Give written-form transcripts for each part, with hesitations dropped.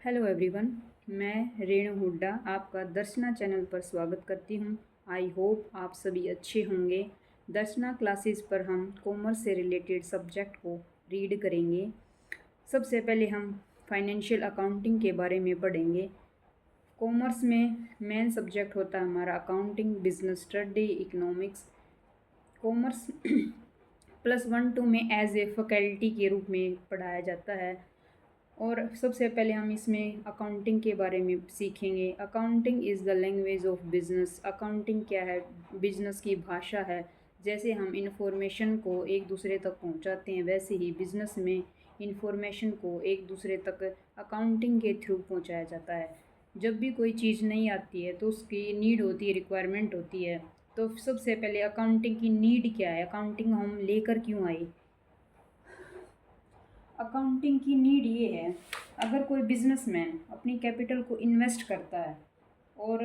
Hello everyone. मैं रेणु हुड्डा आपका दर्शना channel पर स्वागत करती हूँ। आई होप आप सभी अच्छे होंगे। दर्शना क्लासेस पर हम कॉमर्स से रिलेटेड सब्जेक्ट को रीड करेंगे। सबसे पहले हम फाइनेंशियल अकाउंटिंग के बारे में पढ़ेंगे। कॉमर्स में मेन सब्जेक्ट होता है हमारा accounting, business study, economics. Commerce +1 2 में एज ए फैकल्टी के रूप में पढ़ाया जाता है। और सबसे पहले हम इसमें अकाउंटिंग के बारे में सीखेंगे। Accounting is the language of business. Accounting क्या है? बिजनेस की भाषा है। जैसे हम इंफॉर्मेशन को एक दूसरे तक पहुंचाते हैं, वैसे ही बिजनेस में इंफॉर्मेशन को एक दूसरे तक अकाउंटिंग के थ्रू पहुंचाया जाता है। जब भी कोई चीज़ नहीं आती है तो उसकी नीड होती है, रिक्वायरमेंट होती है। तो सबसे पहले अकाउंटिंग की नीड क्या है, अकाउंटिंग हम लेकर क्यों आए? अकाउंटिंग की नीड ये है, अगर कोई बिजनेसमैन अपनी कैपिटल को इन्वेस्ट करता है और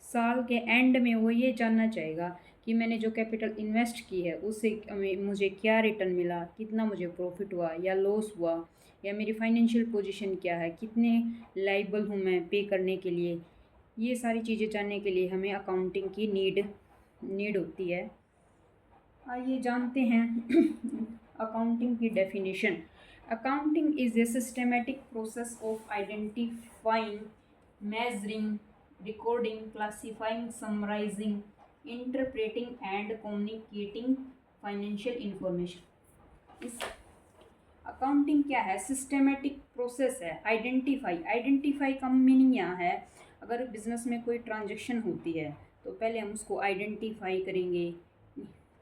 साल के एंड में वो ये जानना चाहेगा कि मैंने जो कैपिटल इन्वेस्ट की है उससे मुझे क्या रिटर्न मिला, कितना मुझे प्रॉफिट हुआ या लॉस हुआ, या मेरी फाइनेंशियल पोजीशन क्या है, कितने लाइबल हूँ मैं पे करने के लिए। ये सारी चीज़ें जानने के लिए हमें अकाउंटिंग की नीड होती है। आइए जानते हैं अकाउंटिंग की definition. Accounting is a systematic process of identifying, measuring, recording, classifying, summarising, interpreting and communicating financial information. इस अकाउंटिंग क्या है? सिस्टमेटिक प्रोसेस है। आइडेंटिफाई का मीनिंग यहाँ है, अगर बिजनेस में कोई ट्रांजेक्शन होती है तो पहले हम उसको आइडेंटिफाई करेंगे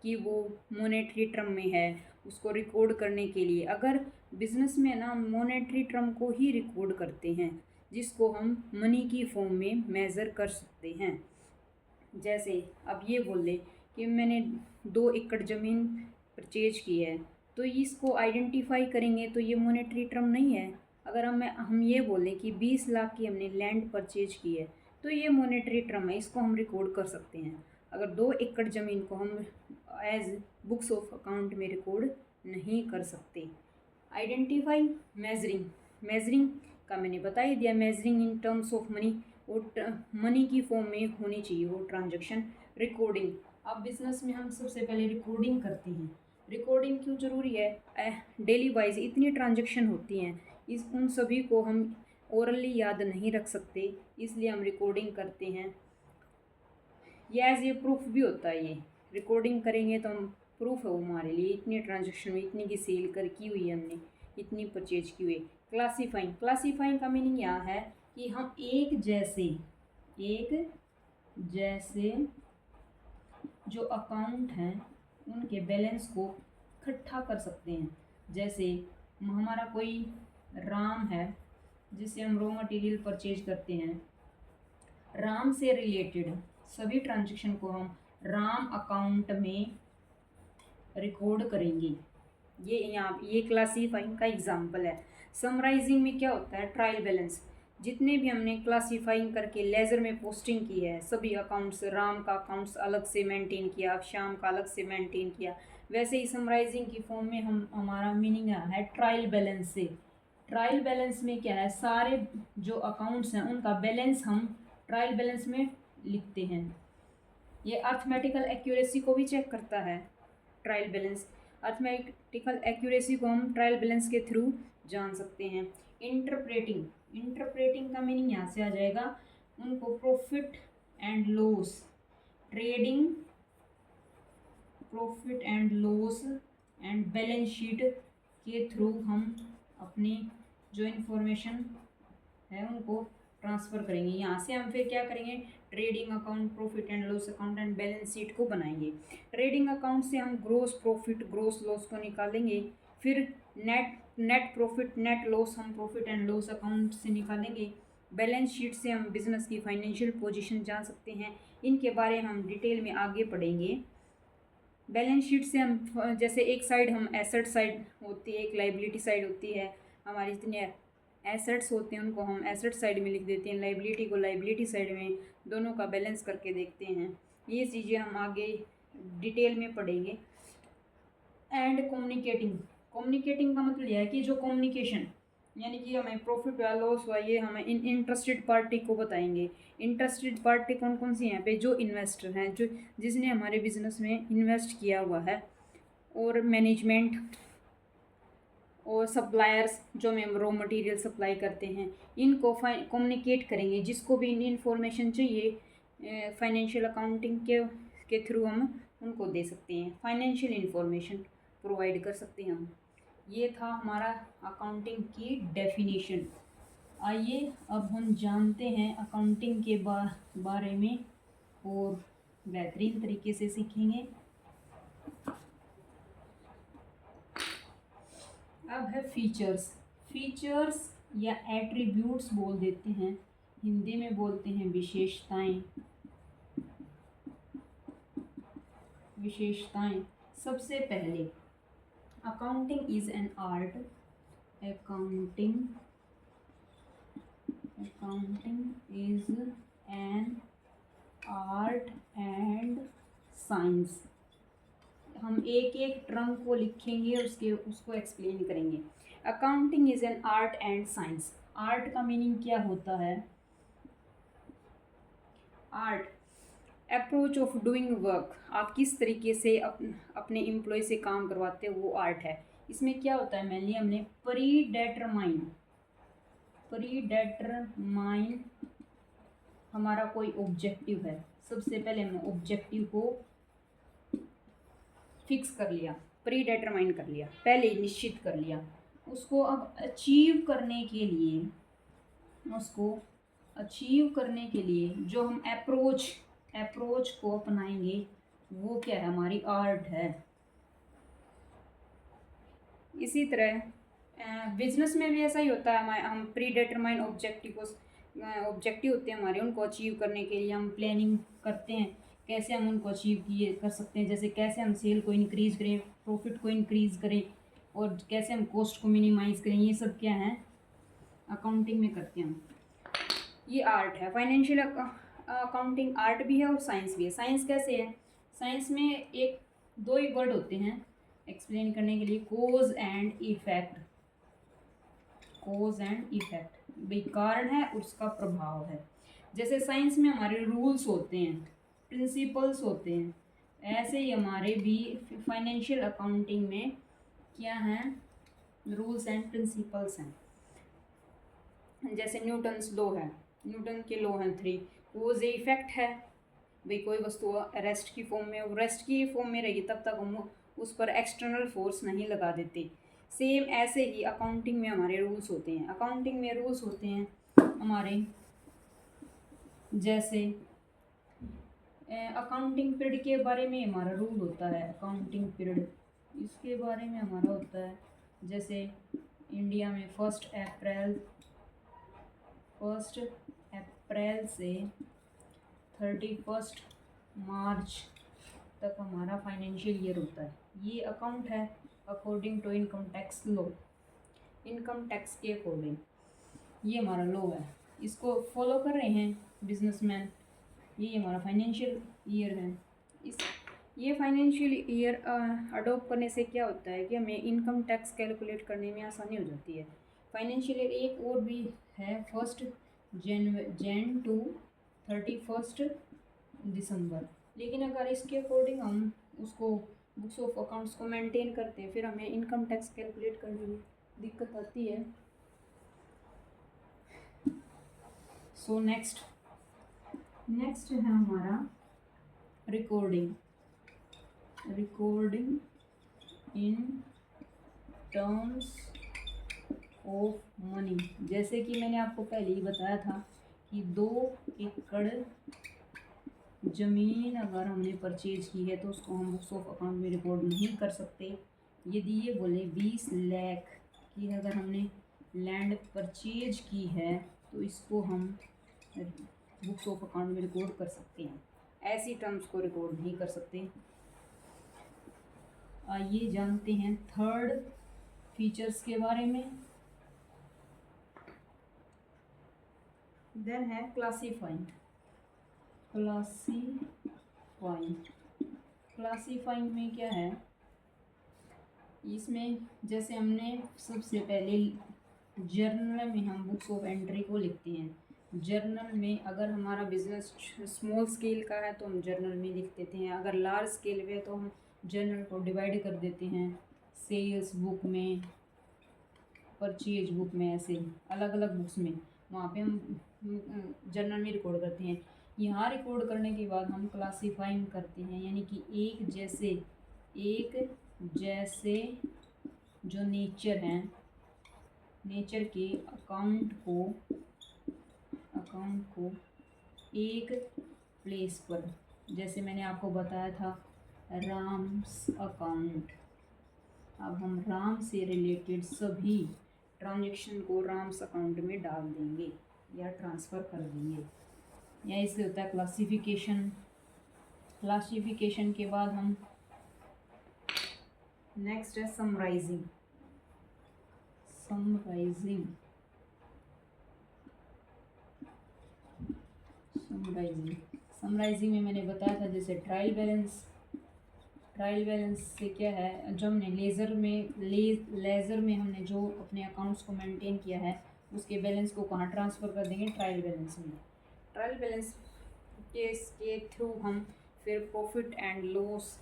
कि वो मोनेटरी टर्म में है। उसको रिकॉर्ड करने के लिए अगर बिजनेस में ना मोनेटरी टर्म को ही रिकॉर्ड करते हैं, जिसको हम मनी की फॉर्म में मेज़र कर सकते हैं। जैसे अब ये बोल लें कि मैंने 2 एकड़ ज़मीन परचेज की है, तो इसको आइडेंटिफाई करेंगे तो ये मोनेटरी टर्म नहीं है। अगर हम ये बोलें कि 20 लाख की हमने लैंड परचेज की है, तो ये मोनेटरी टर्म है, इसको हम रिकॉर्ड कर सकते हैं। अगर 2 एकड़ ज़मीन को हम एज बुक्स ऑफ अकाउंट में रिकॉर्ड नहीं कर सकते। Identify, measuring. मेजरिंग का मैंने बता ही दिया, measuring in terms of money, वो मनी की फॉर्म में होनी चाहिए वो ट्रांजैक्शन। रिकॉर्डिंग, अब बिजनेस में हम सबसे पहले रिकॉर्डिंग करते हैं। रिकॉर्डिंग क्यों ज़रूरी है? डेली वाइज इतनी ट्रांजैक्शन होती हैं, उन सभी को हम ओरली याद नहीं रख सकते, इसलिए हम रिकॉर्डिंग करते हैं। ये एज ये प्रूफ भी होता है। ये रिकॉर्डिंग करेंगे तो हम प्रूफ है वो हमारे लिए, इतनी ट्रांजेक्शन में इतनी की सेल कर की हुई है हमने, इतनी परचेज की हुई। क्लासीफाइंग का मीनिंग यहाँ है कि हम एक जैसे जो अकाउंट हैं उनके बैलेंस को इकट्ठा कर सकते हैं। जैसे हमारा कोई राम है जिससे हम रॉ मटेरियल परचेज करते हैं, राम से रिलेटेड सभी ट्रांजेक्शन को हम राम अकाउंट में रिकॉर्ड करेंगे। ये क्लासीफाइंग का एग्जाम्पल है। समराइजिंग में क्या होता है? Trial balance. जितने भी हमने क्लासीफाइंग करके लेज़र में पोस्टिंग की है, सभी अकाउंट्स, राम का अकाउंट्स अलग से मेंटेन किया, श्याम का अलग से मेंटेन किया, वैसे ही समराइजिंग की फॉर्म में हमारा मीनिंग है ट्रायल बैलेंस से। ट्रायल बैलेंस में क्या है? सारे जो अकाउंट्स हैं उनका बैलेंस हम ट्रायल बैलेंस में लिखते हैं। ये अर्थमेटिकल एक्यूरेसी को भी चेक करता है ट्रायल बैलेंस। अर्थमेटिकल एक्यूरेसी को हम ट्रायल बैलेंस के थ्रू जान सकते हैं। इंटरप्रेटिंग का मीनिंग यहाँ से आ जाएगा, उनको profit and loss, trading, profit and loss and balance sheet के थ्रू हम अपनी जो इन्फॉर्मेशन है उनको ट्रांसफ़र करेंगे। यहाँ से हम फिर क्या करेंगे? Trading account, profit and loss account and balance sheet को बनाएंगे। ट्रेडिंग अकाउंट से हम ग्रोस प्रॉफिट, ग्रोस लॉस को निकालेंगे। फिर नेट प्रॉफिट, नेट लॉस हम प्रॉफिट एंड लॉस अकाउंट से निकालेंगे। बैलेंस शीट से हम बिजनेस की फाइनेंशियल पोजीशन जान सकते हैं। इनके बारे में हम डिटेल में आगे पढ़ेंगे। बैलेंस शीट से हम जैसे एक साइड हम एसेट साइड होती है, एक लाइबिलिटी साइड होती है। हमारी जितने एसेट्स होते हैं उनको हम एसेट साइड में लिख देते हैं, लाइबिलिटी को लाइबिलिटी साइड में, दोनों का बैलेंस करके देखते हैं। ये चीज़ें हम आगे डिटेल में पढ़ेंगे। एंड कम्युनिकेटिंग का मतलब यह है कि जो कम्युनिकेशन, यानी कि हमें प्रॉफिट या लॉस हुआ ये हमें इन इंटरेस्टेड पार्टी को बताएंगे। इंटरेस्टेड पार्टी कौन कौन सी हैं यहाँ पे, जो इन्वेस्टर हैं, जो जिसने हमारे बिजनेस में इन्वेस्ट किया हुआ है, और मैनेजमेंट, और सप्लायर्स जो हमें रॉ मटेरियल सप्लाई करते हैं, इनको कम्युनिकेट करेंगे। जिसको भी इन्फॉर्मेशन चाहिए फाइनेंशियल अकाउंटिंग के थ्रू हम उनको दे सकते हैं, फाइनेंशियल इंफॉर्मेशन प्रोवाइड कर सकते हैं हम। ये था हमारा अकाउंटिंग की डेफिनेशन। आइए अब हम जानते हैं अकाउंटिंग के बारे में और बेहतरीन तरीके से सीखेंगे। अब है फीचर्स। फीचर्स या एट्रीब्यूट्स बोल देते हैं, हिंदी में बोलते हैं विशेषताएं। विशेषताएं, सबसे पहले accounting is an art. Accounting is an art and science. हम एक एक टर्म को लिखेंगे, उसको एक्सप्लेन करेंगे। Accounting is an art and science. Art का मीनिंग क्या होता है? Art, approach of doing work. आप किस तरीके से अपने एम्प्लॉय से काम करवाते हो, वो आर्ट है। इसमें क्या होता है, मेनली हमने प्रीडेटरमाइन हमारा कोई ऑब्जेक्टिव है। सबसे पहले हमने ऑब्जेक्टिव को फिक्स कर लिया, प्रीडेटरमाइन कर लिया, पहले निश्चित कर लिया। उसको अब अचीव करने के लिए जो हम अप्रोच को अपनाएंगे, वो क्या है, हमारी आर्ट है। इसी तरह बिजनेस में भी ऐसा ही होता है। हम प्रीडेटरमाइन ऑब्जेक्टिव होते हैं हमारे, उनको अचीव करने के लिए हम प्लानिंग करते हैं कैसे हम उनको अचीव कर सकते हैं। जैसे कैसे हम सेल को इंक्रीज़ करें, प्रॉफिट को इंक्रीज़ करें, और कैसे हम कॉस्ट को मिनिमाइज़ करें। ये सब क्या है, अकाउंटिंग में करते हैं हम। ये आर्ट है। फाइनेंशियल अकाउंटिंग आर्ट भी है और साइंस भी है। साइंस कैसे है? साइंस में एक दो ही वर्ड होते हैं एक्सप्लेन करने के लिए, कोज एंड इफेक्ट। भाई कारण है और उसका प्रभाव है। जैसे साइंस में हमारे रूल्स होते हैं, प्रिंसिपल्स होते हैं, ऐसे ही हमारे भी फाइनेंशियल अकाउंटिंग में क्या हैं, रूल्स एंड प्रिंसिपल्स हैं। जैसे न्यूटन्स लॉ है, न्यूटन के लॉ हैं 3। कोज इफेक्ट है, भाई कोई वस्तु रेस्ट की फॉर्म में रहेगी तब तक हम उस पर एक्सटर्नल फोर्स नहीं लगा देते। सेम ऐसे ही अकाउंटिंग में हमारे रूल्स होते हैं। अकाउंटिंग में रूल्स होते हैं हमारे, जैसे अकाउंटिंग पीरियड के बारे में हमारा रूल होता है। अकाउंटिंग पीरियड इसके बारे में हमारा होता है, जैसे इंडिया में 1 अप्रैल से 31 मार्च तक हमारा फाइनेंशियल ईयर होता है। ये अकाउंट है according to income tax law. Income tax के अकॉर्डिंग ये हमारा लॉ है, इसको फॉलो कर रहे हैं बिजनेसमैन। ये हमारा फाइनेंशियल ईयर है। ये फाइनेंशियल ईयर अडॉप्ट करने से क्या होता है कि हमें इनकम टैक्स कैलकुलेट करने में आसानी हो जाती है। फाइनेंशियल ईयर एक और भी है, 1 जन टू 31 दिसंबर। लेकिन अगर इसके अकॉर्डिंग हम उसको बुक्स ऑफ अकाउंट्स को मेंटेन करते हैं, फिर हमें इनकम टैक्स कैलकुलेट करने में दिक्कत आती है। सो नेक्स्ट है हमारा recording in terms of money. जैसे कि मैंने आपको पहले ही बताया था कि 2 एकड़ ज़मीन अगर हमने परचेज की है तो उसको हम बुक्स ऑफ अकाउंट में रिकॉर्ड नहीं कर सकते। यदि ये बोले 20 लाख की अगर हमने लैंड परचेज की है तो इसको हम बुक्स ऑफ अकाउंट में रिकॉर्ड कर सकते हैं। ऐसी टर्म्स को रिकॉर्ड नहीं कर सकते। आइए जानते हैं थर्ड फीचर्स के बारे में। देन है क्लासीफाइंग में क्या है, इसमें जैसे हमने सबसे पहले जर्नल में हम बुक्स ऑफ एंट्री को लिखते हैं। जर्नल में अगर हमारा बिजनेस स्मॉल स्केल का है तो हम जर्नल में लिख देते हैं, अगर लार्ज स्केल पे है तो हम जर्नल को डिवाइड कर देते हैं सेल्स बुक में, परचेज बुक में, ऐसे अलग अलग बुक्स में, वहाँ पे हम जर्नल में रिकॉर्ड करते हैं। यहाँ रिकॉर्ड करने के बाद हम क्लासीफाइंग करते हैं, यानी कि एक जैसे जो नेचर हैं, नेचर के अकाउंट को एक प्लेस पर, जैसे मैंने आपको बताया था राम्स अकाउंट, अब हम राम से रिलेटेड सभी ट्रांजैक्शन को राम्स अकाउंट में डाल देंगे या ट्रांसफ़र कर देंगे, या इससे होता है क्लासिफिकेशन के बाद हम नेक्स्ट है समराइजिंग। समराइजिंग में मैंने बताया था जैसे ट्रायल बैलेंस से क्या है, जो हमने लेज़र में हमने जो अपने अकाउंट्स को मेंटेन किया है उसके बैलेंस को कहाँ ट्रांसफ़र कर देंगे, ट्रायल बैलेंस में। ट्रायल बैलेंस के थ्रू हम फिर profit and loss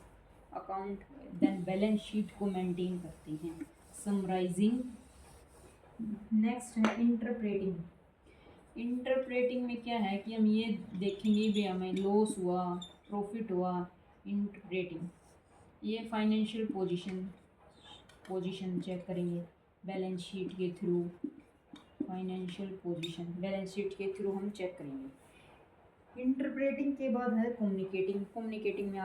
account then balance sheet को मेंटेन करते हैं। समराइजिंग। नेक्स्ट है इंटरप्रेटिंग में क्या है कि हम ये देखेंगे भी हमें लॉस हुआ, प्रॉफिट हुआ। इंटरप्रेटिंग ये फाइनेंशियल पोजीशन चेक करेंगे बैलेंस शीट के थ्रू, बैलेंस शीट के थ्रू हम चेक करेंगे। इंटरप्रेटिंग के बाद है कम्युनिकेटिंग में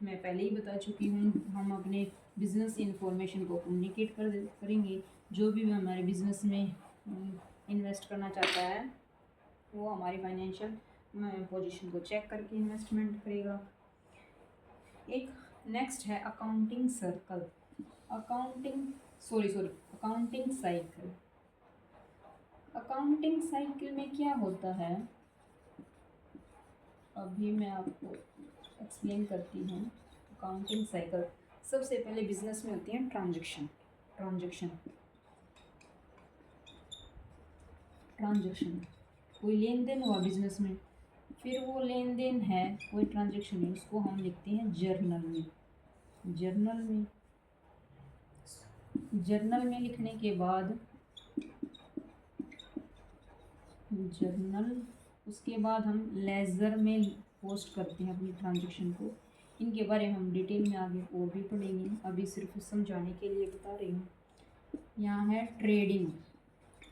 मैं पहले ही बता चुकी हूँ, हम अपने बिजनेस इंफॉर्मेशन को कम्युनिकेट करेंगे। जो भी हमारे बिजनेस में इन्वेस्ट करना चाहता है वो हमारी फाइनेंशियल पोजीशन को चेक करके इन्वेस्टमेंट करेगा। एक नेक्स्ट है अकाउंटिंग साइकिल। अकाउंटिंग साइकिल में क्या होता है अभी मैं आपको एक्सप्लेन करती हूँ। अकाउंटिंग साइकिल सबसे पहले बिजनेस में होती है ट्रांजैक्शन। कोई लेन देन हुआ बिजनेस में, फिर वो लेन देन है, कोई ट्रांजैक्शन है, उसको हम लिखते हैं जर्नल में लिखने के बाद उसके बाद हम लेज़र में पोस्ट करते हैं अपनी ट्रांजैक्शन को। इनके बारे में हम डिटेल में आगे और भी पढ़ेंगे, अभी सिर्फ समझाने के लिए बता रही हूँ। यहाँ है ट्रेडिंग,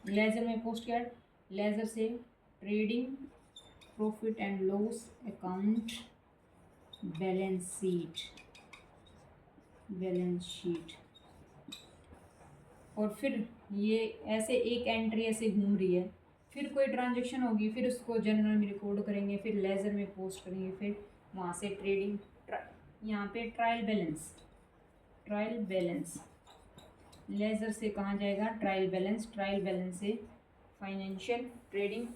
लेज़र में पोस्ट किया, लेज़र से trading, profit and loss account, balance sheet. और फिर ये ऐसे एक एंट्री ऐसे घूम रही है, फिर कोई ट्रांजैक्शन होगी, फिर उसको जर्नल में रिकॉर्ड करेंगे, फिर लेज़र में पोस्ट करेंगे, फिर वहाँ से ट्रेडिंग। यहाँ पे ट्रायल बैलेंस लेज़र से कहाँ जाएगा, ट्रायल बैलेंस से financial, trading,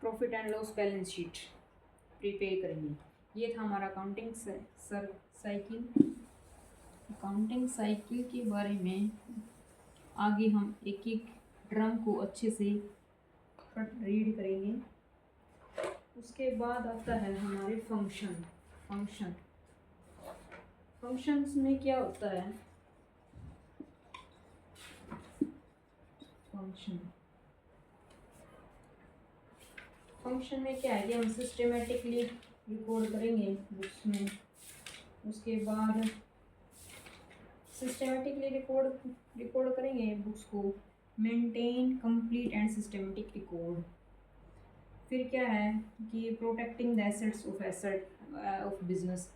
profit and loss balance sheet prepare करेंगे। ये था हमारा अकाउंटिंग साइकिल के बारे में। आगे हम एक एक ड्रम को अच्छे से रीड करेंगे। उसके बाद आता है हमारे फंक्शंस में क्या होता है। फंक्शन में क्या है कि हम सिस्टमेटिकली रिकॉर्ड करेंगे बुक्स में। उसके बाद सिस्टमेटिकली रिकॉर्ड करेंगे बुक्स को, maintain complete and systematic record. फिर क्या है कि protecting the assets of business.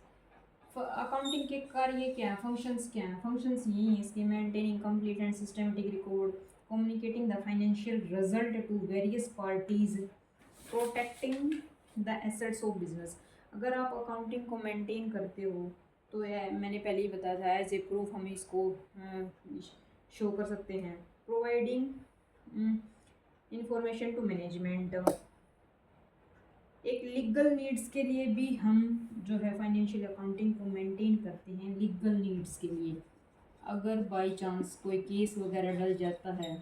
Accounting के कार्य क्या है, फंक्शंस क्या हैं, फंक्शंस यही हैं इसके, maintaining complete and systematic record, communicating the financial result to various parties, protecting the assets of business. अगर आप अकाउंटिंग को मेंटेन करते हो तो मैंने पहले ही बताया था एज ए प्रूफ हम इसको शो कर सकते हैं। प्रोवाइडिंग इंफॉर्मेशन टू मैनेजमेंट, एक लीगल नीड्स के लिए भी हम जो है फाइनेंशियल अकाउंटिंग को मेंटेन करते हैं, लीगल नीड्स के लिए। अगर बाई चांस कोई केस वगैरह डल जाता है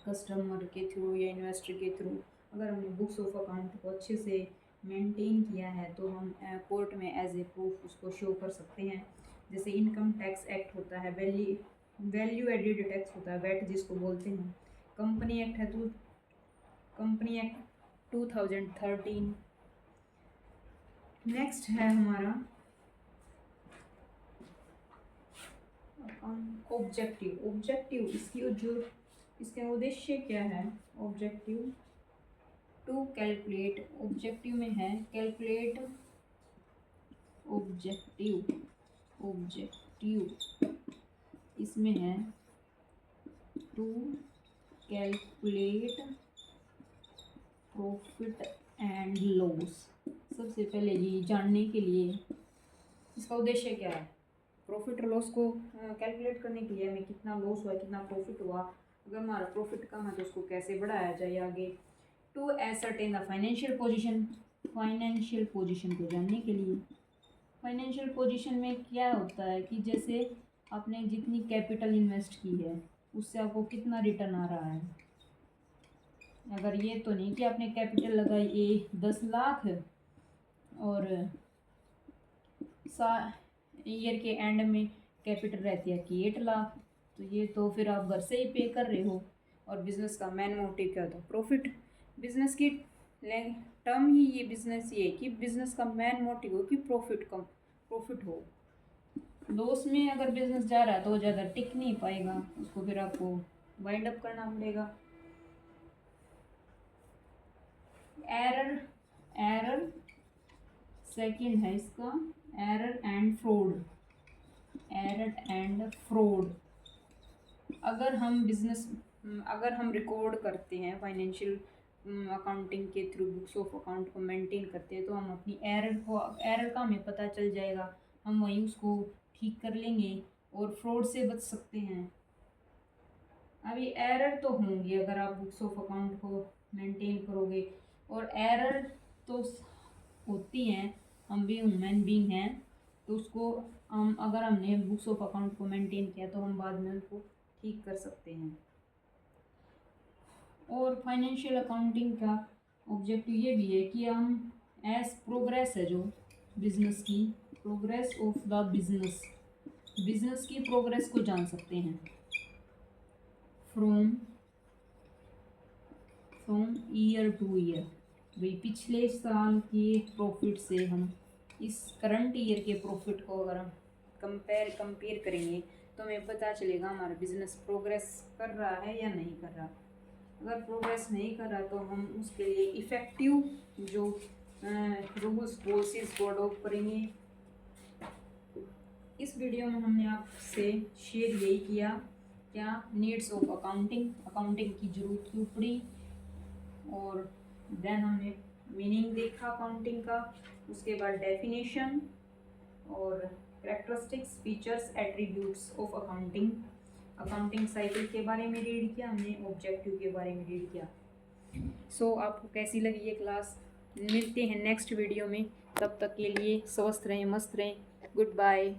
कस्टमर के थ्रू या इन्वेस्टर के थ्रू, अगर हमने बुक्स ऑफ अकाउंट को अच्छे से मेंटेन किया है तो हम कोर्ट में एज ए प्रूफ उसको शो कर सकते हैं। जैसे इनकम टैक्स एक्ट होता है, वैल्यू एडेड टैक्स होता है, वैट जिसको बोलते हैं, कंपनी एक्ट है तो कंपनी एक्ट 2013। नेक्स्ट है हमारा ऑब्जेक्टिव इसके उद्देश्य क्या है। ऑब्जेक्टिव टू कैलकुलेट, ऑब्जेक्टिव में है कैलकुलेट, ऑब्जेक्टिव इसमें है to calculate profit and loss. सबसे पहले ये जानने के लिए इसका उद्देश्य क्या है, प्रॉफिट और लॉस को कैलकुलेट करने के लिए हमें कितना लॉस हुआ कितना प्रॉफिट हुआ, अगर हमारा प्रॉफिट कम है तो उसको कैसे बढ़ाया जाए आगे। To ascertain the financial position को जानने के लिए। फाइनेंशियल पोजीशन में क्या होता है कि जैसे आपने जितनी कैपिटल इन्वेस्ट की है उससे आपको कितना रिटर्न आ रहा है। अगर ये तो नहीं कि आपने कैपिटल लगाई 10 लाख और ईयर के एंड में कैपिटल रहती है कि 8 लाख, तो ये तो फिर आप घर से ही पे कर रहे हो। और बिज़नेस का मेन मोटिव क्या होता है, प्रॉफिट। बिज़नेस की टर्म ही ये बिज़नेस ये कि बिज़नेस का मेन मोटिव हो कि प्रॉफिट हो। लॉस में अगर बिज़नेस जा रहा है तो ज़्यादा टिक नहीं पाएगा, उसको फिर आपको वाइंड अप करना पड़ेगा। एरर सेकंड है इसका एरर एंड फ्रॉड। अगर हम रिकॉर्ड करते हैं फाइनेंशियल अकाउंटिंग के थ्रू बुक्स ऑफ अकाउंट को मेंटेन करते हैं तो हम अपनी एरर का हमें पता चल जाएगा, हम वहीं उसको ठीक कर लेंगे और फ्रॉड से बच सकते हैं। अभी एरर तो होंगे अगर आप बुक्स ऑफ अकाउंट को मेंटेन करोगे, और एरर तो होती हैं, हम भी ह्यूमन बीइंग हैं तो उसको अगर हमने बुक्स ऑफ अकाउंट को मेंटेन किया तो हम बाद में उसको ठीक कर सकते हैं। और फाइनेंशियल अकाउंटिंग का ऑब्जेक्टिव ये भी है कि हम एज प्रोग्रेस है जो बिजनेस की प्रोग्रेस ऑफ द बिजनेस की प्रोग्रेस को जान सकते हैं फ्रॉम ईयर टू ईयर। भाई पिछले साल के प्रॉफिट से हम इस करंट ईयर के प्रॉफिट को अगर हम कंपेयर करेंगे तो हमें पता चलेगा हमारा बिजनेस प्रोग्रेस कर रहा है या नहीं कर रहा। अगर प्रोग्रेस नहीं कर रहा तो हम उसके लिए इफ़ेक्टिव जो रूल्स पॉलिसीज को अडॉप्ट करेंगे। इस वीडियो में हमने आपसे शेयर यही किया क्या नीड्स ऑफ अकाउंटिंग की ज़रूरत क्यों पड़ी, और देन हमने मीनिंग देखा अकाउंटिंग का, उसके बाद डेफिनेशन और characteristics features attributes of accounting cycle के बारे में रीड किया हमने, ऑब्जेक्टिव के बारे में रीड किया। सो आपको कैसी लगी ये क्लास, मिलते हैं नेक्स्ट वीडियो में, तब तक के लिए स्वस्थ रहें मस्त रहें, गुड बाय।